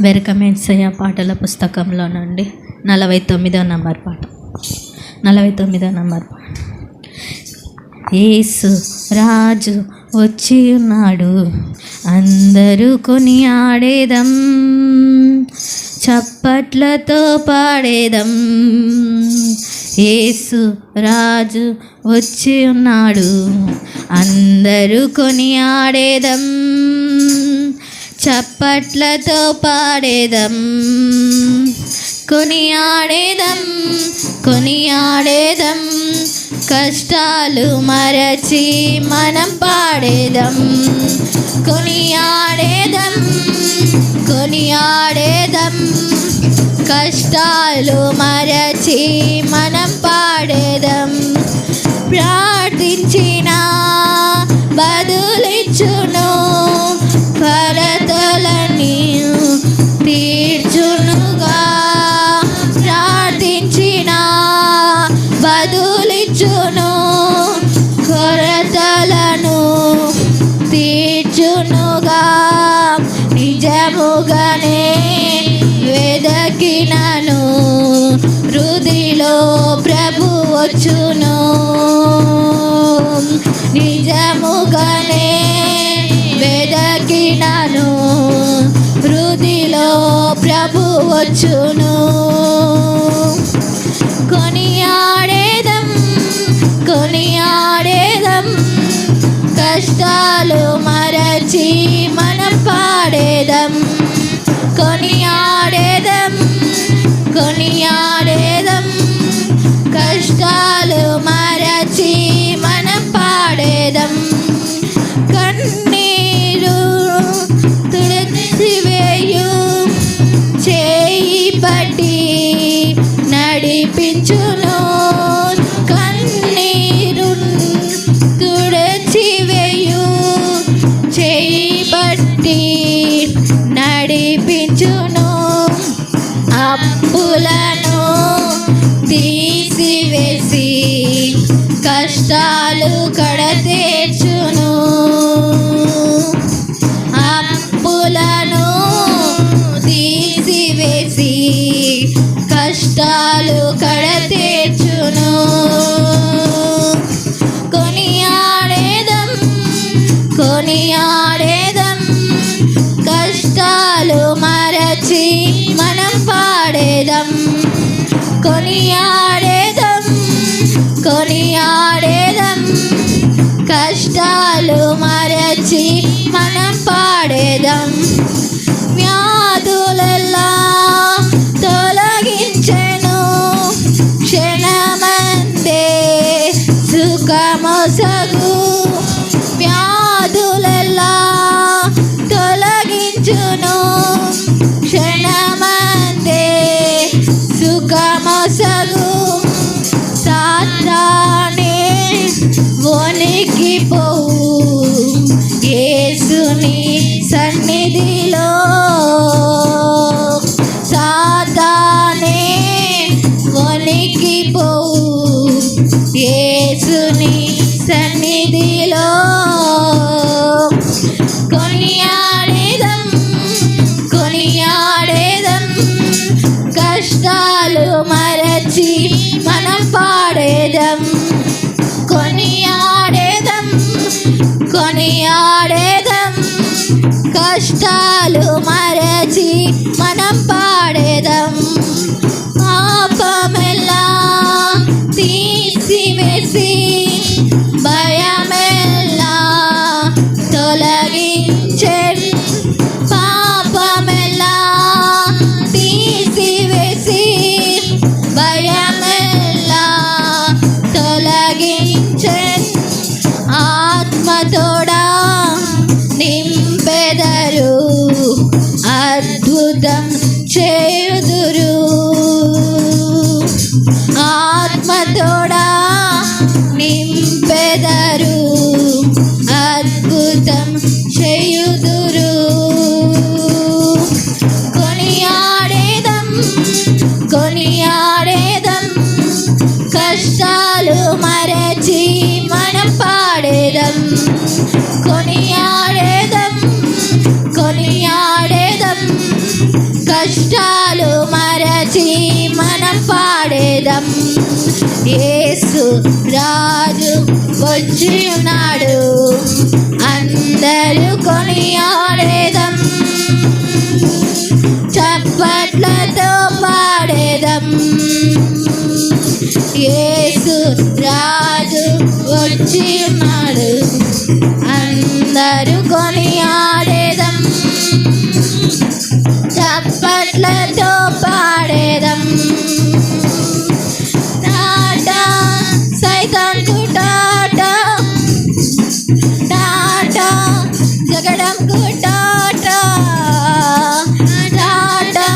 వెరకమేసయ్య పాటల పుస్తకంలో నుండి 49వ నంబర్ పాట. 49వ నంబర్ పాట. యేసు రాజు వచ్చి ఉన్నాడు, అందరూ కొనియాడేదం, చప్పట్లతో పాడేదం. యేసు రాజు వచ్చి ఉన్నాడు, అందరూ కొనియాడేదం, చప్పట్లతో పాడేదం. కొనియాడేదం కొనియాడేదం, కష్టాలు మరచి మనం పాడేదం. కొనియాడేదం కొనియాడేదం, కష్టాలు మరచి మనం పాడేదం. ప్రార్థించిన బదులిచ్చును, కొరతలని తీర్చునుగా. ప్రార్థించిన బదులిచ్చును, కొరతలను తీర్చునుగా. నిజముగానే వెదకినను, హృదిలో ప్రభు వచ్చును. నిజముగానే వెదకినను, హృదిలో ప్రభు వచ్చును. కొనియాడేదం కొనియాడేదం, కష్టాలు మరచి మనం పాడేదం. కొనియాడేదం కొనియాడేదం, కష్టాలు మరచి మనం పాడేదం. కన్నీరు తుడిచివేయు చేయి పట్టి నడిపించును. కన్నీరు తుడిచివేయు చేయి పట్టి నడిపించును. అప్పులను తీసివేసి కష్టాలు కడతీర్చును. అప్పులను తీసివేసి కష్టాలు కడతీర్చును. కొనియాడేదం కొనియాడేదం, కష్టాలు మరచి మనం పాడేదం. కొనియాడేదం కొనియాడేదం, కష్టాలు మరచి మనం పాడేదం. వ్యాధులెల్లా తొలగించెను, క్షణమందే సుఖమొసగు. వ్యాధులెల్లా తొలగించును, క్షణమందే సుఖమొసగు. సాతానే వణికిపోవు యేసుని సన్నిధిలో. సాతానే వణికిపోవు యేసుని సన్నిధిలో. కొనియాడేదం కొనియాడేదం, కష్టాలు మరచి మనం పాడేదం. కొనియాడేదం కొనియాడేదం, కష్టాలు మరచి మనం పాడేదం. పాపమెల్లా తీసివేసి భయమెల్లా తొలగించెన్. పాపమెల్లా తీసివేసి భయమెల్లా తొలగించెన్. ఆత్మతోడా నింపెదరు, అద్భుతం చేయుదురు. ఆత్మతోడా నింపెదరు, అద్భుతం చేయుదురు. కొనియాడేదం కొనియాడేదం, కష్టాలు మరచి మనం పాడేదం. కొనియాడేదం కొనియాడేదం, కష్టాలు మరచి మనం పాడేదం. యేసు రాజు వచ్చి ఉన్నాడు, అందరూ కొనియాడేదం. చప్పట్లతో పాడేదం. యేసు రాజు వచ్చి ఉన్నాడు, అందరూ కొనియాడేదం. చప్పట్లతో పాడేదం. టాటా సైతాన్కు టాటా, టాటా జగడంకు టాటా, టాటా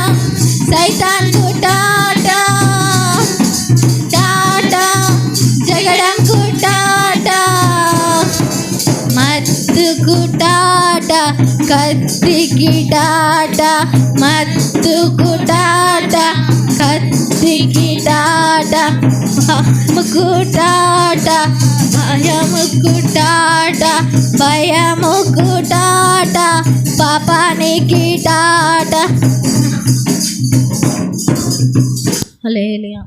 సైతాన్కు టాటా, టాటా జగడంకు టాటా. మత్తుకు టాటా, కత్తికి టాటా, మత్తుకు టాటా, కత్తికి టాటా, భయముకు టాటా, భయముకు టాటా, భయముకు టాటా, పాపానికి టాటా. హల్లెలూయా.